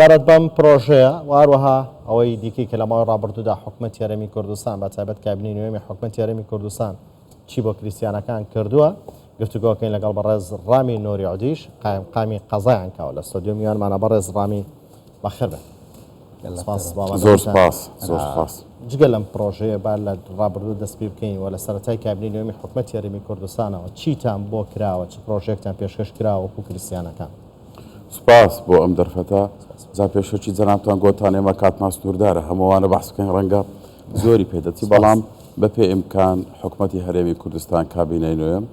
بارد بەم پرۆژەیە واروەها ئەوەی دیکەی کە لە ماوەی ڕابردوودا حکوومەت یارەمی کوردستان بە تایبەت کابینەی نوێمی حکوومەت یارەمی کوردستان چی بۆ کریسیانەکان کردووە گفتوگۆکەین لەگەڵ بەڕێز ڕامی نۆری عودیش قامی قەزایان کاوە لە ستۆدیۆ میوانمانە. بەڕێز ڕامی بەخێر بێت. زۆر سپاس. جگە لەم پرۆژەیە با لە ڕابردوو دەست پێ بکەین و لە سەرەتای کابینەی نوێمی حکوومەت یارەمی کوردستانەوە چیتان بۆ کراوە، چ پرۆژێکتان پێشکەش کراوە وەکو کریسیانەکان؟ سپاس بۆ ئەم دەرفەتە. جا پێشەکی جەنابتان گۆتان ئێمە کاتمان سنووردارە هەمووانە بەحس بکەین ڕەنگە زۆری پێدەچی، بەڵام بەپێ ئیمکان حکوومەتی هەرێمی کوردستان کابینەی نوێم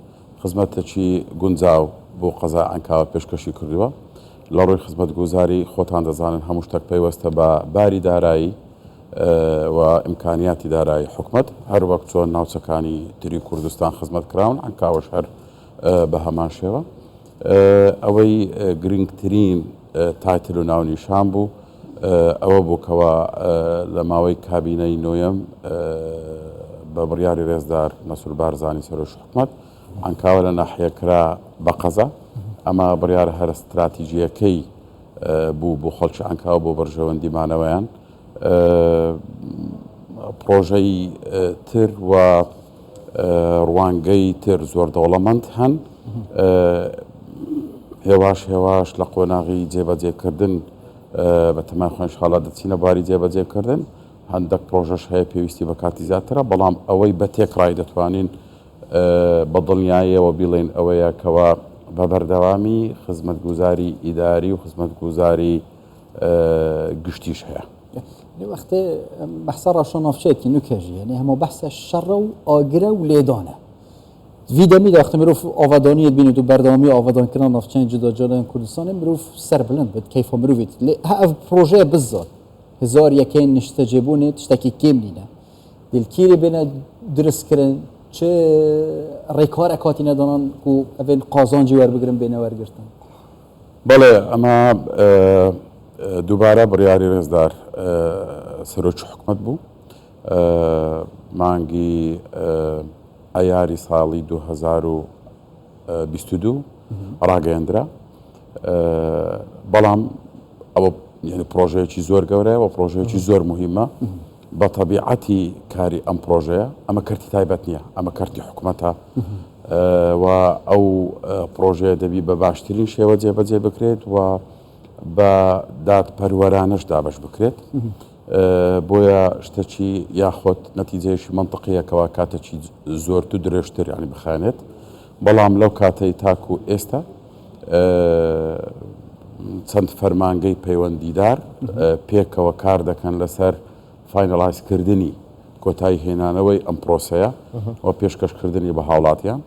خزمەتێکی گونجاو بۆ قەزای عەنکاوە پێشکەشی کردووە. لە ڕووی خزمەتگوزاری خۆتان دەزانن هەموو شتێک پەیوەستە بە باری دارایی و ئیمکانیاتی دارایی حکوومەت، هەر وەک چۆن ناوچەکانی تری کوردستان خزمەت کراون عەنکاوەش هەر بە هەمان شێوە. ئەوەی گرنگترین تایتل و ناونیشان بوو ئەوە بووکەوە لە ماوەی کابینەی نوێم بە بڕیاری ڕێزدار مەسوول بارزانی سەرۆش حکوومەت عەنکاوە لە ناحیەکرا بە قەزا. ئەمە بڕیارە هەر استراتیژیەکەی بوو بۆ خەڵکی عەنکاوە بۆ بەرژەوەندیمانەوەیان. پرۆژەی تر و ڕوانگەی تر زۆر دەوڵەمەند هەن، هێواش لە قۆناغی جێبەجێکردن بە تەمای خۆی ئینشاڵڵا دەچینە باری جێبەجێکردن. هەندێک پرۆژەش هەیە پێویستی بە کاتی زیاترە، بەڵام ئەوەی بە تێکڕای دەتوانین بە دڵنیاییەوە بیڵێن ئەوەیە کەوا بە بەردەوامی خزمەتگوزاری ئیداری و خزمەتگوزاری گشتیش هەیە. وەختێ بەحسە ڕاشۆناوچێتی نوکەژی یعنی هەموو بەحسە شەڕە و ئاگرە و لێدانە. ویدەمی داخت مرۆڤ ئاوادانیت بینێت و بەردەوامی ئاوادانکردن ناوچەی جوداجیاڵیان کوردستانی مرۆڤ سەر بلند بێت کەیفە مرۆڤێت. ئەو پرۆژەیە بزات هزار یەکەین نیشتەجێبوونێت شتێکی کێم نینە دلگیری بێنە دروستکردن چ ڕێکارێک هاتی نەدانان و ئەوێن قازانجی وەربگرن بێنە وەرگرتن. بەڵێ ئەمە دووبارە بڕیاری ڕێزدار سەرۆکی حکوومەت بوو مانگی ئایاری ساڵی 2022 ڕاگەیەندرا، بەڵام ئەوە پرۆژەیەکی زۆر گەورەیە و پرۆژەیەکی زۆر مهمە. بە تەبیعەتی کاری ئەم پرۆژەیە ئەمە کەرتی تایبەت نییە، ئەمە کەرتی حکوومەتە و ئەو پرۆژەیە دەبی بە باشترین شێوە جێبەجێ بکرێت و بە دادپەروەرانەش دابش بکرێت. بۆیە شتێکی یاخۆت نەتیجەیەشی منطقیەکەوە کاتێکی زۆرت و درێژتر ینی بخانێت، بەڵام لەو کاتەی تاکو ئێستا چەند فەرمانگەی پەیوەندیدار پێکەوە کار دەکەن لەسەر فاینەڵایزکردنی کۆتایی هێنانەوەی ئەم پرۆسەیە و پێشکەشکردنی بە هاوڵاتیان.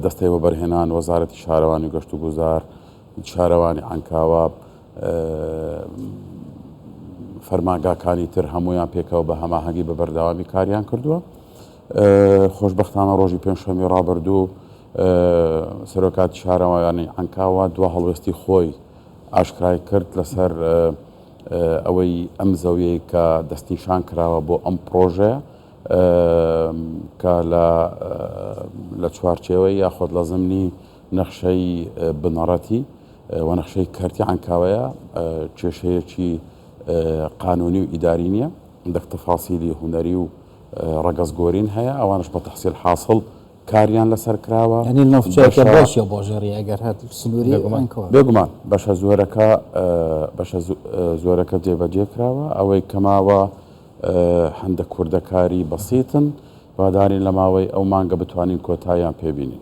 دەستەی بە بەرهێنان وەزارەتی شارەوانی گەشت و گوزار، شارەوانی عەنکاوە، فەرمانگاکانی تر هەمویان پێکەوە بە هەماهەنگی بە بەردەوامی کاریان کردووە. خۆشبەختانە ڕۆژی پێنجشەممەی ڕابردوو سەرۆکاتی شارەوانی عەنکاوە دوا هەڵوێستی خۆی ئاشکرای کرد لەسەر ئەوەی ئەم زەویەی کە دەستنیشان کراوە بۆ ئەم پرۆژەیە کە لە چوارچێوەی یاخۆت لە زمنی نەخشەی بنەڕەتی و نەخشەی کەرتی عەنکاوەیە کێشەیەکی قانونی و ئیداری نییە، هەندێک تەفاسیلی هونەری و ڕەگەزگۆرین هەیە، ئەوانش بە تەحسیل حاصل کاریان لەسەر کراوە. ینی ناوچەیەکە باشە بۆژێڕی ئەگەر هات سنووری بێگومان بەشە زۆرەکە جێبەجێ کراوە. ئەوەی کەماوە هەندێک کوردەکاری بەسیتن وادارین لە ماوەی ئەو مانگە بتوانین کۆتاییان پێبینین.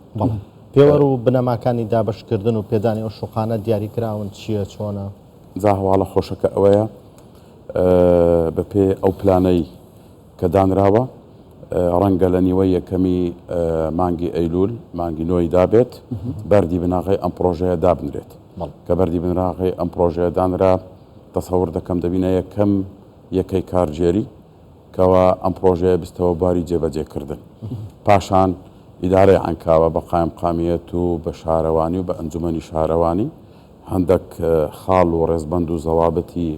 پێوەڕ و بنەماکانی دابشکردن و پێدانی ئەو شوقانە دیاریکراون چییە چۆنە؟ جا هەواڵە خۆشەکە ئەوەیە بەپێ ئەو پلانەی کە دانراوە ڕەنگە لە نیوەی یەکەمی مانگی ئەیلول مانگی نۆی دابێت بەردی بناغی ئەم پرۆژەیە دابنرێت. کە بەردی بناغی ئەم پرۆژەیە دانرا تەسەوڕ دەکەم دەبینە یەکەم یەکەی کارژێری کەوا ئەم پرۆژەیە بستەوە باری جێبەجێکردن. پاشان ئیدارەی عەنکاوە بە قایمقامیەت و بە شارەوانی و بە ئەنجومەنی شارەوانی هەندێک خاڵ و ڕێزبەند و زەوابەتی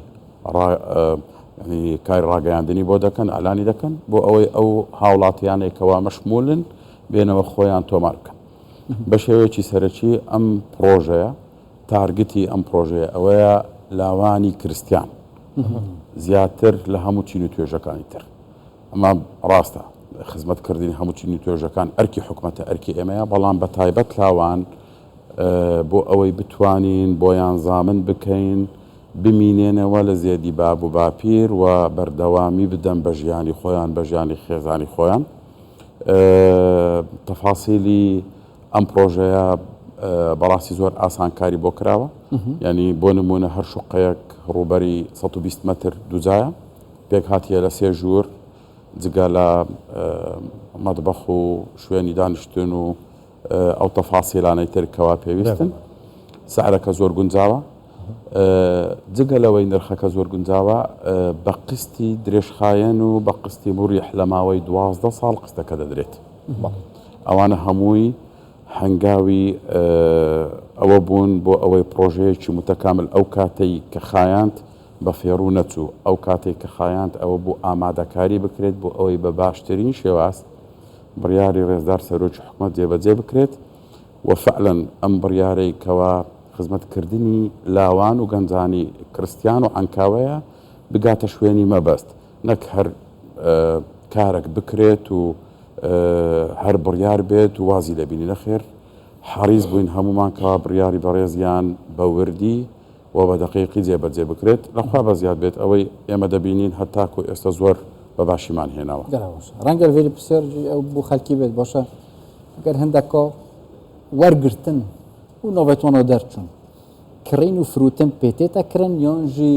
کاری ڕاگەیاندنی بۆ دەکەن، ئەلانی دەکەن بۆ ئەوەی ئەو هاوڵاتیانێکەوە مەشمولن بێنەوە خۆیان تۆمار بکەن. بە شێوەیەکی سەرەکی ئەم پرۆژەیە تارگتی ئەم پرۆژەیە ئەوەیە لاوانی کریستیان زیاتر لە هەموو چین و توێژەکانی تر ئەمە ڕاستە خزمەتکردنی هەموو چین و توێژەکان ئەرکی حکوومەتە ئەرکی ئێمەیە بەڵام بە تایبەت لاوان بۆ ئەوەی بتوانین بۆیان زامن بکەین بمینێنەوە لە زێدی باب و باپیر و بەردەوامی بدەن بە ژیانی خۆیان بە ژیانی خێزانی خۆیان تەفاسیلی ئەم پرۆژەیە بەڕاستی زۆر ئاسانکاری بۆ کراوە یعنی بۆ نمونە هەر شوقەیەک ڕوبەری 120 متر دووجایە پێک هاتیە لە 3 ژوور جگە لە مەطبەخ و شوێنی دانیشتن و ئەو تەفاسیلانەی تر کەوا پێویستن سعرەکە زۆر گونجاوە جگە لەوەی نرخەکە زۆر گونجاوە بە قستی درێژخایەن و بە قستی موریح لە ماوەی 12 ساڵ قستەکە دەدرێت ئەوانە هەمووی هەنگاوی ئەوە بوون بۆ ئەوەی پرۆژەیەکی متەکامل ئەو کاتەی کە خایاند بە فێڕوو نەچوو ئەو کاتێک کە خایاند ئەوە بوو ئامادەکاری بکرێت بۆ ئەوەی بە باشترین شێواز بڕیاری ڕێزدار سەرۆکی حکوومەت جێبەجێ بکرێت و فعلەن ئەم بڕیارەی کەوا خزمەتکردنی لاوان و گەنجانی کریستیان و عەنکاوەیە بگاتە شوێنی مەبەست نەک هەر کارێک بکرێت و هەر بڕیار بێت و وازی لەبینی نەخێر حەریز بووین هەمومان کەوا بڕیاری بەڕێزیان بە وردی و بە دەقیقی جێبەجێ بکرێت لەخوا بە زیاد بێت ئەوەی ئێمە دەبینین هەتاکو ئێستا زۆر بە باشیمان هێناوە ڕەنگە وێری پرسێرجی ئەو بوو خەلکی بێت باشە ئەگەر هەندێکە وەرگرتن و ناوێتوانەوە دەرچوون کڕین و فروتن پێتێتەکردن یانژی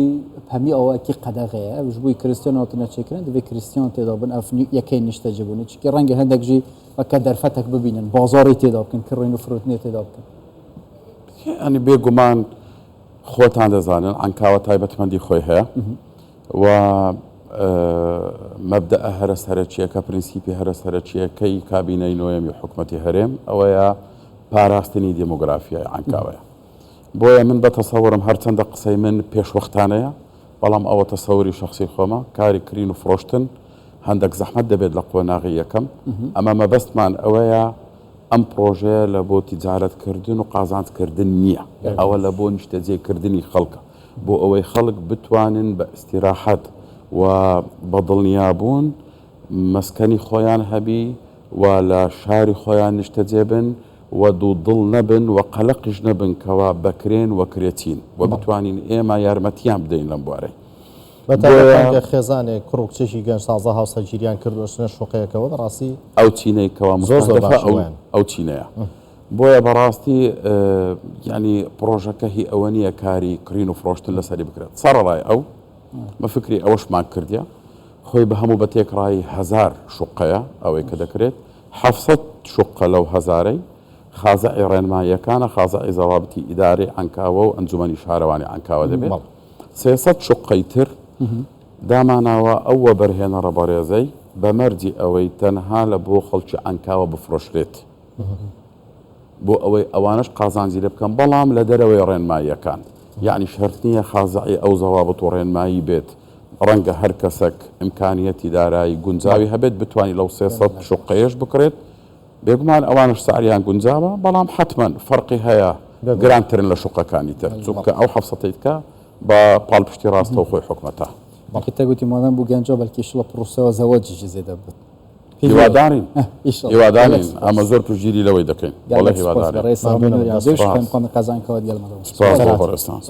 هەمی ئەوەکی قەدەغەیە ئەوش بووی کریستیان هاتنە چێکردن دەبێت کریستیان تێدا بن ئەف یەکەی نیشتەجێ بوون چکە ڕەنگە هەندێکژی وەکە دەرفەتێک ببینن بازاری تێدا بکەن کڕین و فروتنێ تێدا بکەن ئەنی بێگومان خۆتان دەزانن عەنکاوە تایبەتمەندی خۆی هەیە و مەبدەئە هەرە سەرەکیەکە پرینسیپی هەرە سەرەکیەکەی کابینەی نۆیەمی حکوومەتی هەرێم ئەوەیە پاراستنی دموگرافیای عەنکاوەیە بۆیە من بە تەسەورم هەرچەندە قسەی من پێشوەختانەیە بەڵام ئەوە تەسەوری شخصی خۆمە کاری کرین و فرۆشتن هەندێک زەحمەت دەبێت لە قۆناغی یەکەم ئەمە مەبەستمان ئەوەیە ئەم پرۆژەیە لە بۆ تیجارەتکردن و قازانجکردن نییە ئەوە لە بۆ نیشتەجێکردنی خەڵکە بۆ ئەوەی خەڵک بتوانن بە ئیستیراحەت و بە دڵنیابوون مەسکەنی خۆیان هەبی و لە شاری خۆیان نیشتەجێ بن و دوو دڵ نەبن و قەلەقیش نەبن کەوا بەکرێن و کرێتین و بتوانین ئێمە یارمەتیان بدەین لەم بوارەی بەتابەتەنگە خێزانێک کوڕ و کچێکی گەنج سازە هاوسەرگیریان کردوەچنە شوقەیەکەوە بەڕاستی ئەو چینەی کەوا مستهدەفە ئەو چینەیە بۆیە بەڕاستی ینی پرۆژەکە هی ئەوە نییە کاری کرین و فرۆشتن لەسەری بکرێت سەرەڕای ئەو مەفکری ئەوەشمان کردیا خۆی بە هەموو بە تێکڕایی 1000 شوقەیە ئەوەی کە دەکرێت 700 شوقە لەو هەزارەی خازعی ڕێنماییەکانە خازعی زەوابەتی ئیدارەی عەنکاوە و ئەنجومەنی شارەوانی عەنکاوە دەبێت 300 شوقەی تر داماناوە ئەوە بەرهێنە ڕەبەڕێزەی بە مەرجی ئەوەی تەنها لە بۆ خەڵکی عەنکاوە بفرۆشرێت بۆ ئەوەی ئەوانش قازانجی لێ بکەن بەڵام لە دەرەوەی ڕێنماییەکان یعنی شەرت نییە خازعی ئەو زەوابەت و ڕێنمایی بێت ڕەنگە هەر کەسێک ئیمکانیەتی دارایی گونجاوی هەبێت بتوانی لەو 300 شوقەیەش بکرێت بێگومان ئەوانش سعریان گونجاوە بەڵام حتمما فەرقی هەیە گرانترن لە شوقەکانی تر چونکە ئەو 700ەیتکە بە پاڵپشتی ڕاستە و خۆی حکوومەتە تەگوتی مادەم بوو گەنجە بەلکیش لە پرۆسەوە زەواجیشی زێدە بێت هیوادارین ئەمە زۆر توژگیری لەوەی دەکەین وەڵی هیوادارین قازانکەوە دیێڵمەدە سپاس بۆ بەڕێستان